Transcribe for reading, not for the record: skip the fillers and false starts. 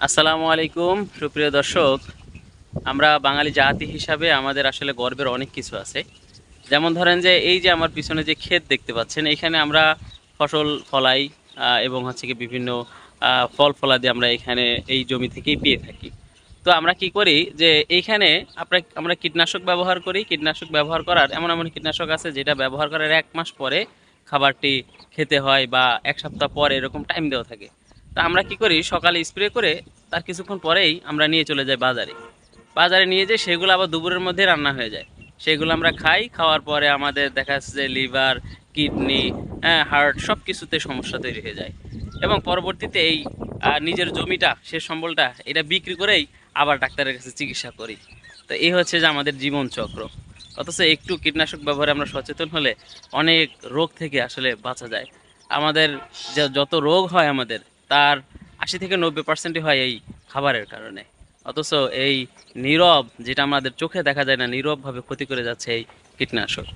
আসসালামু আলাইকুম সুপ্রিয় দর্শক। আমরা বাঙালি জাতি হিসাবে আমাদের আসলে গর্বের অনেক কিছু আছে। যেমন ধরেন যে এই যে আমার পিছনে যে ক্ষেত দেখতে পাচ্ছেন, এখানে আমরা ফসল ফলাই এবং হচ্ছে কি বিভিন্ন ফল ফলাদি আমরা এখানে এই জমি থেকেই পেয়ে থাকি। তো আমরা কি করি যে এইখানে আমরা কীটনাশক ব্যবহার করি। কীটনাশক ব্যবহার করার এমন এমন কীটনাশক আছে যেটা ব্যবহার করার 1 মাস পরে খাবারটি খেতে হয় বা 1 সপ্তাহ পরে এরকম টাইম দেওয়া থাকে। তা আমরা কি করি, সকালে স্প্রে করে তার কিছুক্ষণ পরেই আমরা নিয়ে চলে যাই বাজারে। বাজারে নিয়ে যেয়ে সেগুলো আবার দুপুরের মধ্যে রান্না হয়ে যায়। সেগুলো আমরা খাই, খাওয়ার পরে আমাদের দেখা যাচ্ছে যে লিভার, কিডনি, হ্যাঁ, হার্ট সব কিছুতে সমস্যা তৈরি হয়ে যায়। এবং পরবর্তীতে এই নিজের জমিটা, সে সম্বলটা এটা বিক্রি করেই আবার ডাক্তারের কাছে চিকিৎসা করি। তো এই হচ্ছে যে আমাদের জীবন চক্র। অথচ একটু কীটনাশক ব্যবহারে আমরা সচেতন হলে অনেক রোগ থেকে আসলে বাঁচা যায়। আমাদের যে যত রোগ হয় আমাদের, তার 80 থেকে 90% হয় এই খাবারের কারণে। অথচ এই নীরব, যেটা আমাদের চোখে দেখা যায় না, নীরবভাবে ক্ষতি করে যাচ্ছে এই কীটনাশক।